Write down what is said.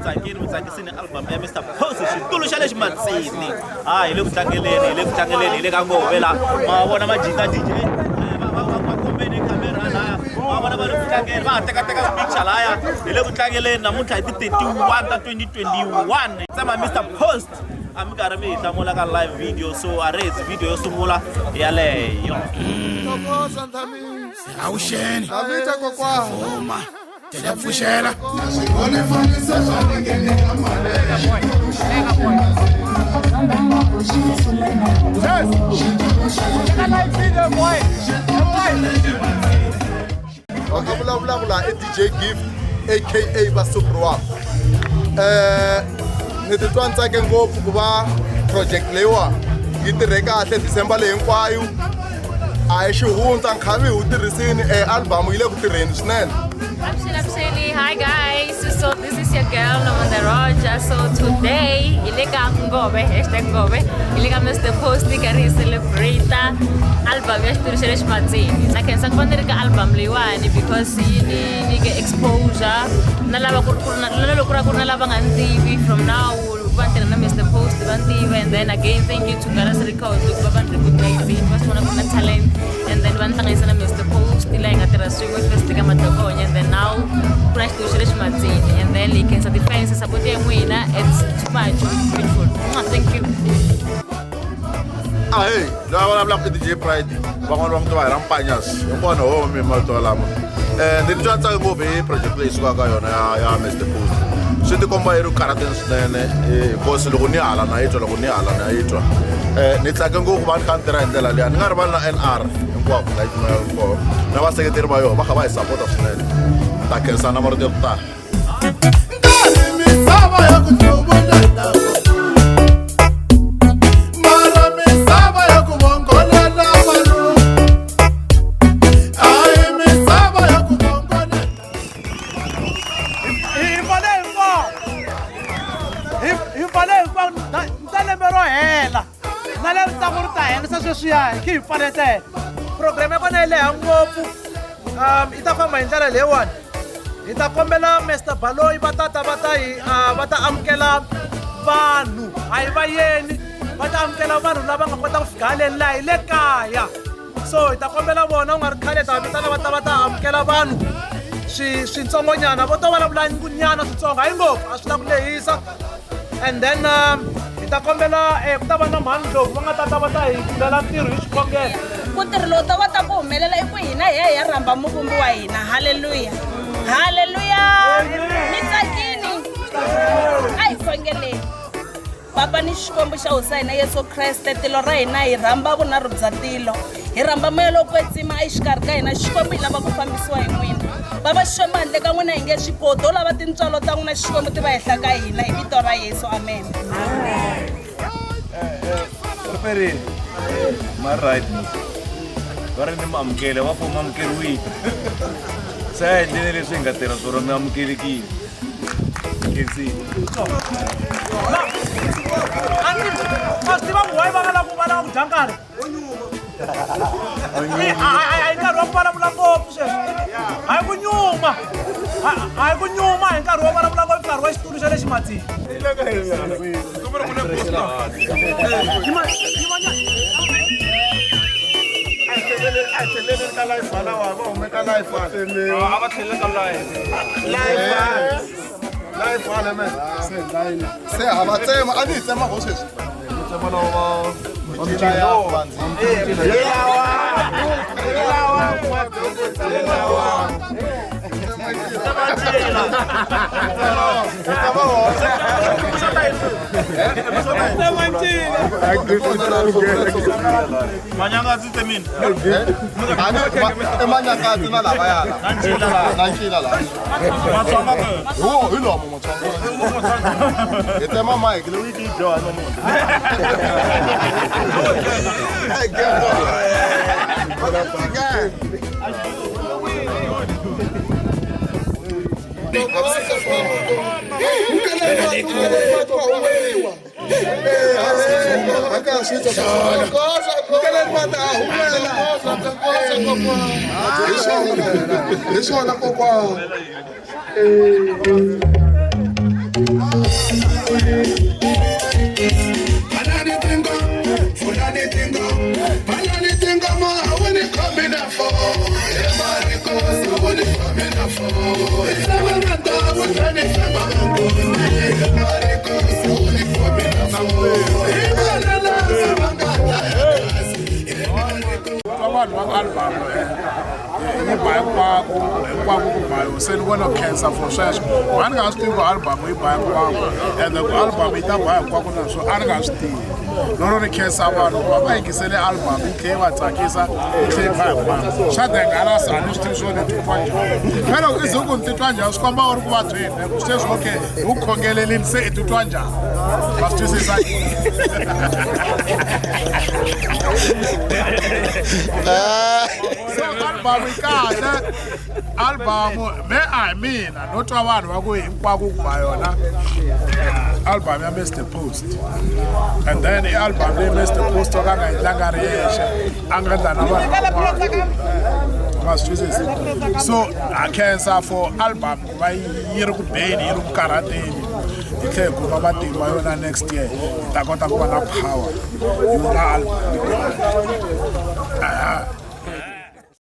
tsakile mi tsakisini album ya Mr Pose xitulu xa le ximatsini hi le ku tlangeleni hi le ka ngove la ma vona majita DJ va kombeni camera laya ma vona va le ku tlangeni va teka picture laya hi le ku tlangeleni namuntlha hi ti 31 ta 2021 tsama Mr Pose ami karhi mi hi hlamula ka live video so a rezi video yo sungula yaleyo awusheni Avita kokwa uma telafushela Wakabula DJ Gift aka Basupro ni titwa ntsake ngopfu ku va project leyiwa yi tirhe kahle December leyi hinkwayo a hi xihundla nkhavi hu tirhisini album yi le ku tirheni swinene. Absolutely. Hi guys, so this is your girl Nomanda Roja. So today, ilega ngobe, #ngobe, ilega Mr Posty kari celebrate album ya Shturisheresh Matsini. Like nsa kwanere ka album liwani because ni get exposure. Nalava kurna lava ngantivi from now. Bantu na Mr Posty bantivi and then again thank you to Garas Record to babantu kutaizi. Was one of my talent and then bantangisa na Mr Posty la ngatira swingo first kama tokonya and then now Crash to Shirish Matsini and then you can satisfy support mwina it's too much beautiful. Thank you. Hey, la bla DJ Pride. Bangon wang tuwa rampanyas. Yung kono ho mi mo to alam. Dito sa tsa go be project place ko kayo na ya Mr Post. Sindi komba iru karatens nene ko se lo ni ala na ito ni tsa go ban kan tera ndela le ngar bal na NR. Ko ko like ko na ba secretary ba yo ba ka ba support of nene. Ta ke sana mor de ta. mi saba ya kutubuleta mara mi saba ya kubongolela manu ai mi saba ya kubongolela Himpale ntale mero hela na le tsakurita hela sa sweswiya ki hi pfanete program ya kona ile ngopfu ita famba hi ndlela leyiwani hi ta kombela Mr Baloyi va ta amukela vanhu a hi vayeni va ta amukela vanhu lava nga kota ku fika haleni laha hi le kaya so hi ta kombela vona u nga ri khale ta vitana va ta amukela vanhu swintsongonyana vo to vulavula nyana switsongo hayi ngopfu a swi ta ku lehisa and then hi ta kombela ku ta va na mhani lowu va nga ta hi pfulela ntirho hi xikongelo ku ntirho lowu ta kota ku humelela i ku hina hi ya rhamba muvumbi wa hina haleluya haleluya mi tsakini a hi khongeleni papa ni xikwembu xa hosi ya hina Yesu Kreste tilo ra hina hi rhamba vunharhu bya tilo hi rhamba moya loko kwetsima exikarhi ka hina xikwembu hi lava ku fambisiwa hi n'wina baba xikwembu handle ka n'wina hi nge swi koti u lava tintswalo ta n'wina xikwembu ti va henhla ka hina hi vito ra Yesu amen Referee ma right va ri ni maamukele va foma amukeriwile se a endleni leswi hi nga tirha swona mi amukelekile kensini tiva muwayi va nga lava ku dya nkarhi a hi nkarhi wa ku vulavula ngopfu sweswi hayi ku nyuma hi nkarhi wo vulavula ngopfu nkarhi wa xitulu xa le ximatsini Se hava tsema a ni hi tsema ho sweswi manyangati temini emanyakati na lavaya na ncila la hi lomo motsongo hi tema mike leyi ti dyoha no munhu Deixa eu olhar Abantu baka-album ngibhaya kwako kubhayo senibona cancer for sweswo a ni nga swi tivi ku album yi bhaya kwako ende ku album yi ta bhaya kwako naswo a ni nga swi tivi lero ni khensa vanhu ku va va yingisele album yi tlhe yi va tsakisa yi tlhe yi bhaya kwako swa dengalasa a ni swi tivi swo ni titwa njhani phela i ze ku ni titwa njhani swi komba u ri ku vabyeni ku sweswi okay hi ku khongelelini se i titwa njhani va swi twisisa so album yi kahle album me a hi mina no twa vanhu va ku hinkwako ku ba yona album ya Mr Post and then i album leyi Mr Post o ka nga endlanga ri yexe a nga endla na vanhu va swi twisisi so a khensa for album ku va yi ri ku beni yi ri ku karhateni hi tlhe hi kuma matimba yona next year hi ta kota ku va na power yi nga album